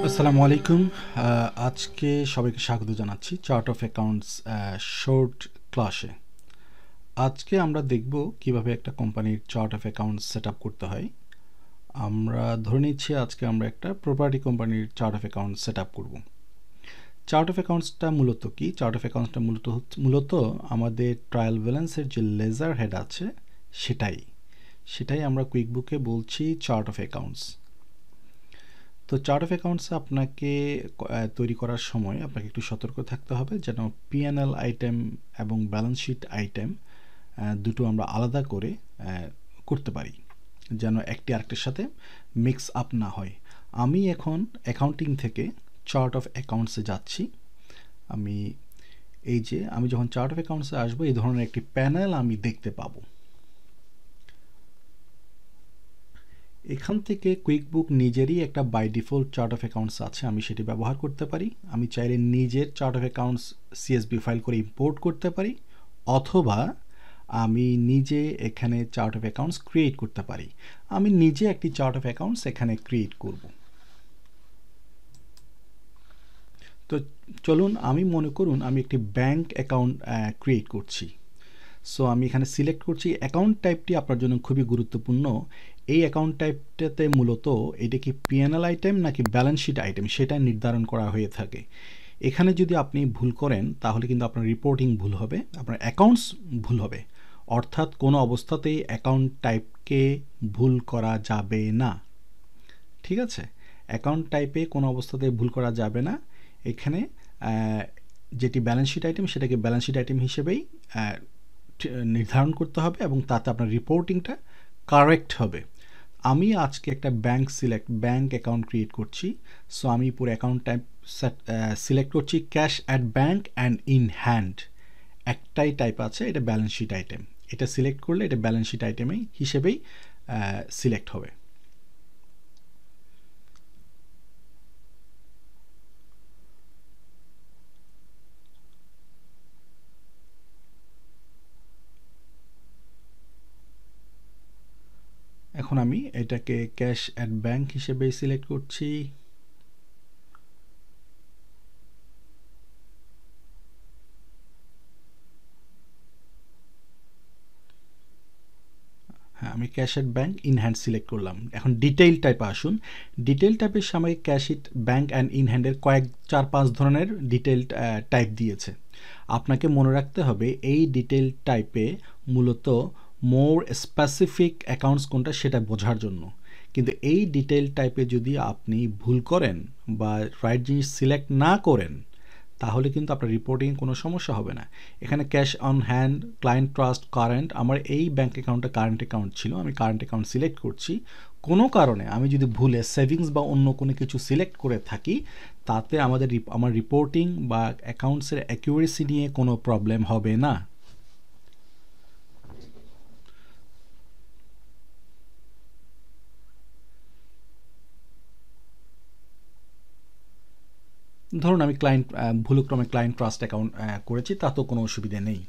আসসালামু আলাইকুম। আজকে সবাইকে স্বাগত জানাচ্ছি চার্ট অফ অ্যাকাউন্টস শর্ট ক্লাসে। আজকে আমরা দেখব কিভাবে একটা কোম্পানির chart of accounts set up করতে হয়। আমরা ধরে নিচ্ছি আজকে আমরা একটা প্রপার্টি কোম্পানির chart of accounts set up করব। চার্ট অফ অ্যাকাউন্টসটা মূলত কি? চার্ট অফ অ্যাকাউন্টসটা মূলত আমাদের ট্রায়াল ব্যালেন্সের যে লেজার হেড আছে সেটাই আমরা কুইকবুকে বলছি চার্ট অফ অ্যাকাউন্টস। তো চার্ট অফ অ্যাকাউন্টস আপনাকে তৈরি করার সময় আপনাকে একটু সতর্ক থাকতে হবে যেন P&L আইটেম এবং ব্যালেন্স শিট আইটেম দুটো আমরা আলাদা করে করতে পারি, যেন একটি আরেকটির সাথে মিক্স আপ না হয়। আমি এখন অ্যাকাউন্টিং থেকে চার্ট অফ অ্যাকাউন্টসে যাচ্ছি। আমি যখন চার্ট অফ অ্যাকাউন্টসে আসবো এই ধরনের একটি প্যানেল আমি দেখতে পাবো। এখান থেকে কুইকবুক নিজেরই একটা by default chart of accounts আছে, আমি সেটি ব্যবহার করতে পারি। আমি চাইলে নিজের chart of accounts CSV file করে ইম্পোর্ট করতে পারি, অথবা আমি নিজে এখানে চার্ট অফ অ্যাকাউন্টস ক্রিয়েট করতে পারি। আমি নিজে একটি চার্ট অফ অ্যাকাউন্টস এখানে ক্রিয়েট করব। তো চলুন, আমি মনে করুন আমি একটি ব্যাংক অ্যাকাউন্ট ক্রিয়েট করছি। সো আমি এখানে সিলেক্ট করছি। অ্যাকাউন্ট টাইপটি আপনার জন্য খুবই গুরুত্বপূর্ণ। এই অ্যাকাউন্ট টাইপটাতে মূলত এটা কি P&L আইটেম নাকি ব্যালেন্স শিট আইটেম সেটা নির্ধারণ করা হয়ে থাকে। এখানে যদি আপনি ভুল করেন তাহলে কিন্তু আপনার রিপোর্টিং ভুল হবে, আপনার অ্যাকাউন্টস ভুল হবে। অর্থাৎ কোনো অবস্থাতেই অ্যাকাউন্ট টাইপকে ভুল করা যাবে না। ঠিক আছে, অ্যাকাউন্ট টাইপে কোনো অবস্থাতেই ভুল করা যাবে না। এখানে যেটি ব্যালেন্স শিট আইটেম সেটাকে ব্যালেন্স শিট আইটেম হিসেবেই নির্ধারণ করতে হবে এবং তাতে আপনার রিপোর্টিংটা কারেক্ট হবে। আমি আজকে একটা ব্যাংক অ্যাকাউন্ট ক্রিয়েট করছি। সো আমি পুরো অ্যাকাউন্ট টাইপ সিলেক্ট করছি cash at bank and in hand. একটাই টাইপ আছে, এটা ব্যালেন্স শিট আইটেম। এটা সিলেক্ট করলে এটা ব্যালেন্স শিট আইটেমই হিসেবেই সিলেক্ট হবে। এখন আমি এটাকে ক্যাশ অ্যাট ব্যাংক হিসেবে সিলেক্ট করছি। হ্যাঁ, আমি cash at bank in hand select করলাম। এখন ডিটেইল টাইপে আসুন। ডিটেইল টাইপের সময় cash at bank and in হ্যান্ডের 4-5 ধরনের ডিটেইল টাইপ দিয়েছে। আপনাকে মনে রাখতে হবে এই ডিটেইল টাইপে মূলত মোর স্পেসিফিক অ্যাকাউন্টস কোনটা সেটা বোঝার জন্য। কিন্তু এই ডিটেইল টাইপে যদি আপনি ভুল করেন বা রাইট জিনিস সিলেক্ট না করেন তাহলে কিন্তু আপনার রিপোর্টিং কোনো সমস্যা হবে না। এখানে cash on hand, client trust, current, আমার এই ব্যাঙ্ক অ্যাকাউন্টটা কারেন্ট অ্যাকাউন্ট ছিল, আমি কারেন্ট অ্যাকাউন্ট সিলেক্ট করছি। কোনো কারণে আমি যদি ভুলে সেভিংস বা অন্য কোনো কিছু সিলেক্ট করে থাকি তাতে আমার রিপোর্টিং বা অ্যাকাউন্টসের অ্যাকিউরেসি নিয়ে কোনো প্রবলেম হবে না। ধরুন আমি ভুলক্রমে ক্লায়েন্ট ট্রাস্ট অ্যাকাউন্ট করেছি, তাতেও কোনো অসুবিধা নেই।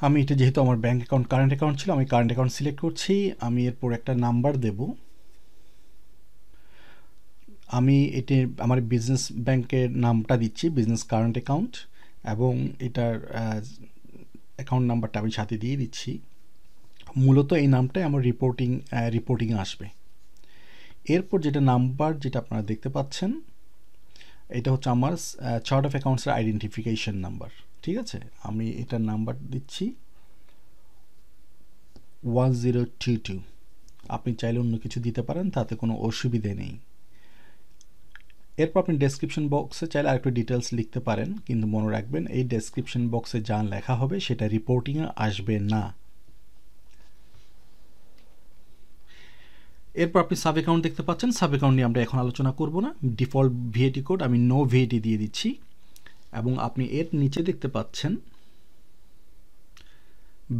আমি এটা যেহেতু আমার ব্যাঙ্ক অ্যাকাউন্ট কারেন্ট অ্যাকাউন্ট ছিল, আমি কারেন্ট অ্যাকাউন্ট সিলেক্ট করছি। আমি এরপর একটা নাম্বার দেব। আমি আমার বিজনেস ব্যাংকের নামটা দিচ্ছি বিজনেস কারেন্ট অ্যাকাউন্ট, এবং এটার অ্যাকাউন্ট নাম্বারটা আমি সাথে দিয়ে দিচ্ছি। মূলত এই নামটাই আমার রিপোর্টিংয়ে আসবে। এরপর যেটা আপনারা দেখতে পাচ্ছেন এটা হচ্ছে আমার চার্ট অফ অ্যাকাউন্টসের আইডেন্টিফিকেশন নাম্বার। ঠিক আছে, আমি এটার নাম্বার দিচ্ছি 1022। আপনি চাইলে অন্য কিছু দিতে পারেন, তাতে কোনো অসুবিধে নেই। এরপর আপনি ডেসক্রিপশন বক্সে চাইলে আরেকটু ডিটেলস লিখতে পারেন, কিন্তু মনে রাখবেন এই ডেসক্রিপশন বক্সে যা লেখা হবে সেটা রিপোর্টিংয়ে আসবে না। এরপর আপনি সাব অ্যাকাউন্ট দেখতে পাচ্ছেন। সাব অ্যাকাউন্ট নিয়ে আমরা এখন আলোচনা করব না। ডিফল্ট ভিএটি কোড আমি নো ভিএটি দিয়ে দিচ্ছি। এবং আপনি এর নিচে দেখতে পাচ্ছেন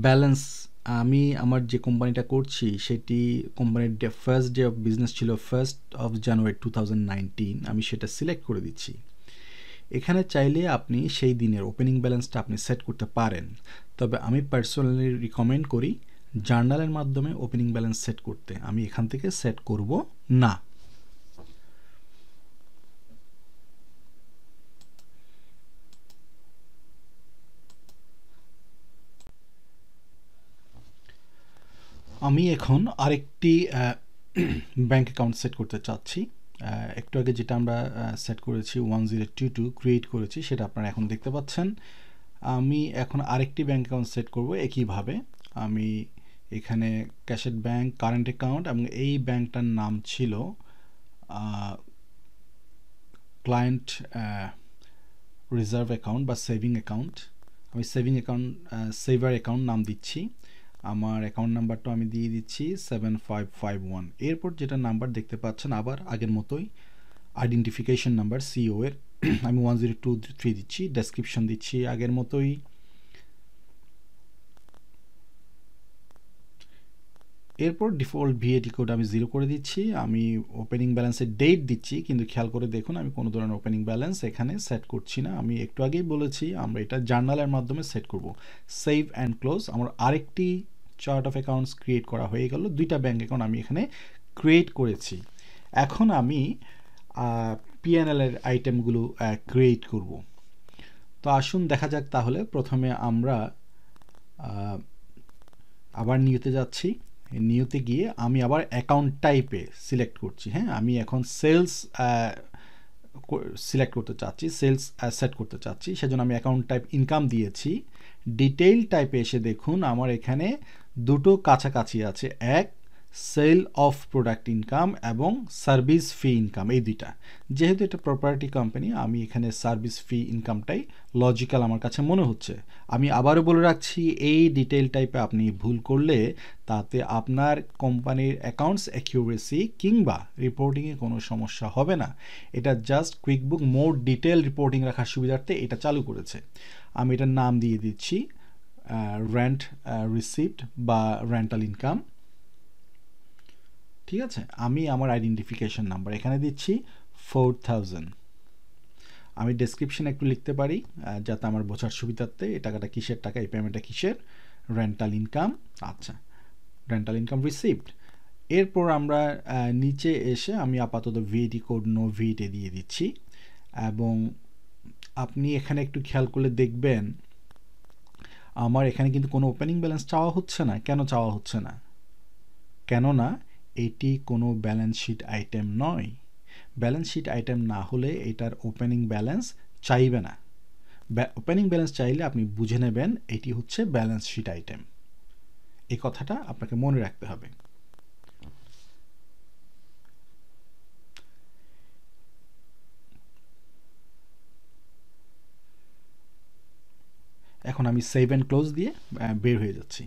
ব্যালেন্স। আমি আমার যে কোম্পানিটা করছি সেটি কোম্পানির ফার্স্ট ডে অফ বিজনেস ছিল 1st of January 2019। আমি সেটা সিলেক্ট করে দিচ্ছি। এখানে চাইলে আপনি সেই দিনের ওপেনিং ব্যালেন্সটা আপনি সেট করতে পারেন, তবে আমি পার্সোনালি রিকমেন্ড করি জার্নালের মাধ্যমে ওপেনিং ব্যালেন্স সেট করতে। আমি এখান থেকে সেট করব না। আমি এখন আরেকটি ব্যাংক অ্যাকাউন্ট সেট করতে চাচ্ছি। একটু আগে যেটা আমরা সেট করেছি 1022 ক্রিয়েট করেছি, সেটা আপনারা এখন দেখতে পাচ্ছেন। আমি এখন আরেকটি ব্যাংক অ্যাকাউন্ট সেট করব একইভাবে। আমি এখানে ক্যাশেড ব্যাংক কারেন্ট অ্যাকাউন্ট, এবং এই ব্যাংকটার নাম ছিল ক্লায়েন্ট রিজার্ভ অ্যাকাউন্ট বা সেভিং অ্যাকাউন্ট। আমি সেভিং অ্যাকাউন্ট সেভার অ্যাকাউন্ট নাম দিচ্ছি। আমার অ্যাকাউন্ট নাম্বারটা আমি দিয়ে দিচ্ছি 7551। এরপর যেটা নাম্বার দেখতে পাচ্ছেন আবার আগের মতোই আইডেন্টিফিকেশন নাম্বার সিও এর আমি 1023 দিচ্ছি। ডেসক্রিপশন দিচ্ছি আগের মতোই। এরপর ডিফল্ট ভিএটি কোড আমি 0 করে দিচ্ছি। আমি ওপেনিং ব্যালেন্সের ডেট দিচ্ছি, কিন্তু খেয়াল করে দেখুন আমি কোনো ধরনের ওপেনিং ব্যালেন্স এখানে সেট করছি না। আমি একটু আগেই বলেছি আমরা এটা জার্নালের মাধ্যমে সেট করব। Save and close. আমার আরেকটি চার্ট অফ অ্যাকাউন্টস ক্রিয়েট করা হয়ে গেল। দুইটা ব্যাংক অ্যাকাউন্ট আমি এখানে ক্রিয়েট করেছি। এখন আমি পিএনএল এর আইটেমগুলো ক্রিয়েট করব। তো আসুন দেখা যাক তাহলে। প্রথমে আমরা আবার নিউতে যাচ্ছি। নিউতে গিয়ে আমি আবার অ্যাকাউন্ট টাইপে সিলেক্ট করছি। হ্যাঁ, আমি এখন সেলস সিলেক্ট করতে চাচ্ছি, সেলস সেট করতে চাচ্ছি, সেজন্য আমি অ্যাকাউন্ট টাইপ ইনকাম দিয়েছি। ডিটেইল টাইপে এসে দেখুন আমার এখানে দুটো কাছাকাছি আছে, এক সেল অফ প্রোডাক্ট ইনকাম এবং সার্ভিস ফি ইনকাম, এই দুইটা। যেহেতু এটা প্রপার্টি কোম্পানি, আমি এখানে সার্ভিস ফি ইনকামটাই লজিক্যাল আমার কাছে মনে হচ্ছে। আমি আবারও বলে রাখছি, এই ডিটেইল টাইপে আপনি ভুল করলে তাতে আপনার কোম্পানির অ্যাকাউন্টস অ্যাকিউরেসি কিংবা রিপোর্টিংয়ে কোনো সমস্যা হবে না। এটা জাস্ট কুইকবুক মোর ডিটেল রিপোর্টিং রাখার সুবিধার্থে এটা চালু করেছে। আমি এটার নাম দিয়ে দিচ্ছি রেন্ট রিসিপ্ট বা রেন্টাল ইনকাম। ঠিক আছে, আমি আমার আইডেন্টিফিকেশন নাম্বার এখানে দিচ্ছি 4000। আমি ডেসক্রিপশন একটু লিখতে পারি যাতে আমার বোঝার সুবিধার্থে এই টাকাটা কিসের টাকা, এই পেমেন্টটা কিসের, রেন্টাল ইনকাম। আচ্ছা, রেন্টাল ইনকাম রিসিপ্ট। এরপর আমরা নিচে এসে আমি আপাতত ভিএটি কোড নো ভিএটি দিয়ে দিচ্ছি। এবং আপনি এখানে একটু খেয়াল করলে দেখবেন আমার এখানে কিন্তু কোনো ওপেনিং ব্যালেন্স চাওয়া হচ্ছে না। কেন চাওয়া হচ্ছে না? কেননা এটি কোনো ব্যালেন্স শিট আইটেম নয়। ব্যালেন্স শিট আইটেম না হলে এটার ওপেনিং ব্যালেন্স চাইবে না। ওপেনিং ব্যালেন্স চাইলে আপনি বুঝে নেবেন এটি হচ্ছে ব্যালেন্স শিট আইটেম। এই কথাটা আপনাকে মনে রাখতে হবে। এখন আমি সেভ অ্যান্ড ক্লোজ দিয়ে বের হয়ে যাচ্ছি।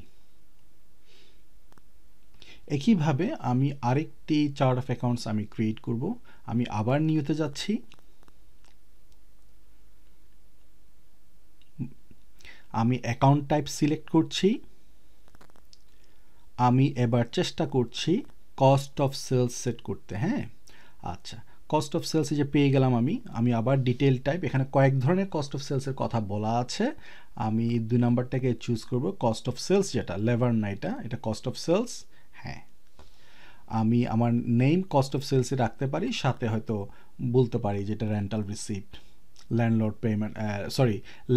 একইভাবে আমি আরেকটি চার্ট অফ অ্যাকাউন্টস আমি ক্রিয়েট করব। আমি আবার নিউতে যাচ্ছি। আমি অ্যাকাউন্ট টাইপ সিলেক্ট করছি। আমি এবার চেষ্টা করছি কস্ট অফ সেলস সেট করতে। হ্যাঁ, আচ্ছা, কস্ট অফ সেলস যে পেয়ে গেলাম। আমি আবার ডিটেল টাইপ, এখানে কয়েক ধরনের কস্ট অফ সেলসের কথা বলা আছে। আমি 2 নাম্বারটাকে চুজ করব, কস্ট অফ সেলস যেটা লেবার না, এটা কস্ট অফ সেলস। হ্যাঁ, আমি আমার নেম কস্ট অফ সেলসে রাখতে পারি, সাথে হয়তো বলতে পারি যেটা rental receipt, landlord payment,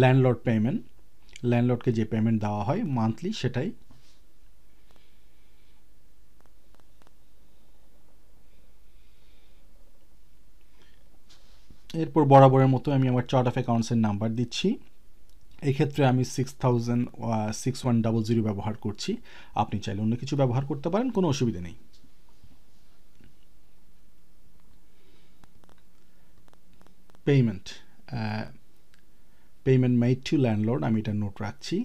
landlord payment, ল্যান্ডলর্ডকে যে পেমেন্ট দেওয়া হয় মান্থলি সেটাই। এরপর বরাবরের মতো আমি আমার চার্ট অফ অ্যাকাউন্টসের নাম্বার দিচ্ছি। এক্ষেত্রে আমি 6100 ব্যবহার করছি। আপনি চাইলে অন্য কিছু ব্যবহার করতে পারেন, কোনো অসুবিধা নেই। Payment payment made to landlord, আমি এটা নোট রাখছি।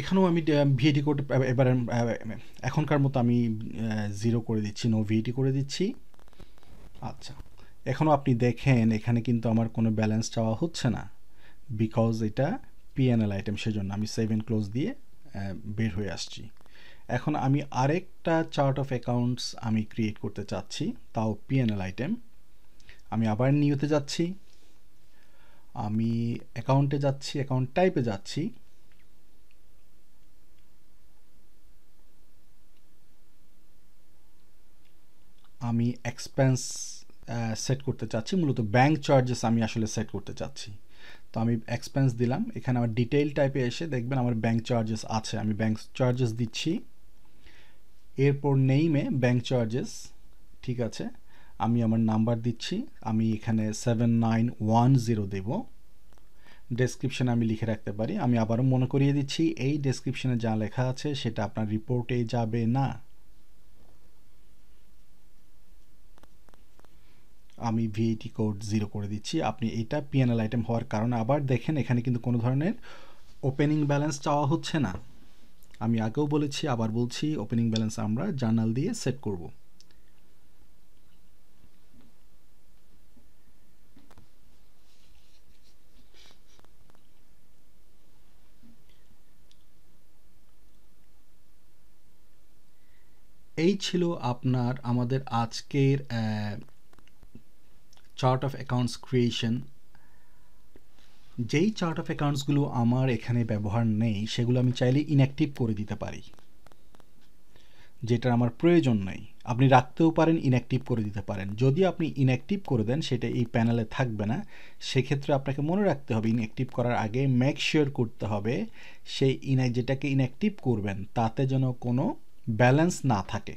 এখানেও আমি ভিএটি কোড এবারে এখনকার মতো আমি 0 করে দিচ্ছি, নো ভিএটি করে দিচ্ছি। আচ্ছা, এখনও আপনি দেখেন এখানে কিন্তু আমার কোনো ব্যালেন্স চাওয়া হচ্ছে না, বিকজ এটা পিএনএল আইটেম, সেজন্য আমি সেভ এন্ড ক্লোজ দিয়ে বের হয়ে আসছি। এখন আমি আরেকটা চার্ট অফ অ্যাকাউন্টস আমি ক্রিয়েট করতে চাচ্ছি, তাও পিএনএল আইটেম। আমি আবার নিউতে যাচ্ছি, আমি অ্যাকাউন্টে যাচ্ছি, অ্যাকাউন্ট টাইপে যাচ্ছি, আমি এক্সপেন্স সেট করতে চাচ্ছি, মূলত ব্যাংক চার্জেস আমি আসলে সেট করতে চাচ্ছি। তো আমি এক্সপেন্স দিলাম, এখানে আমার ডিটেইল টাইপে এসে দেখবেন আমার ব্যাংক চার্জেস আছে, আমি ব্যাংক চার্জেস দিচ্ছি। এরপর নেইমে ব্যাংক চার্জেস, ঠিক আছে, আমি আমার নাম্বার দিচ্ছি, আমি এখানে 7910 দেব। ডেসক্রিপশানে আমি লিখে রাখতে পারি, আমি আবারও মনে করিয়ে দিচ্ছি এই ডেসক্রিপশানে যা লেখা আছে সেটা আপনার রিপোর্টে যাবে না। আমি ভিএটি কোড 0 করে দিচ্ছি। আপনি এটা পিএনএল আইটেম হওয়ার কারণে আবার দেখেন এখানে কিন্তু কোনো ধরনের ওপেনিং ব্যালেন্স চাওয়া হচ্ছে না। আমি আগেও বলেছি, আবার বলছি, ওপেনিং ব্যালেন্স আমরা জার্নাল দিয়ে সেট করব। এই ছিল আপনার আমাদের আজকের চার্ট অফ অ্যাকাউন্টস ক্রিয়েশন। যেই চার্ট অফ অ্যাকাউন্টসগুলো আমার এখানে ব্যবহার নেই সেগুলো আমি চাইলে ইনঅ্যাক্টিভ করে দিতে পারি, যেটা আমার প্রয়োজন নেই। আপনি রাখতেও পারেন, ইনঅ্যাক্টিভ করে দিতে পারেন। যদি আপনি ইনঅ্যাক্টিভ করে দেন সেটা এই প্যানেলে থাকবে না, সেক্ষেত্রে আপনাকে মনে রাখতে হবে ইনঅ্যাক্টিভ করার আগে মেক শিওর করতে হবে সেই যেটাকে ইনঅ্যাক্টিভ করবেন তাতে যেন কোনো ব্যালেন্স না থাকে।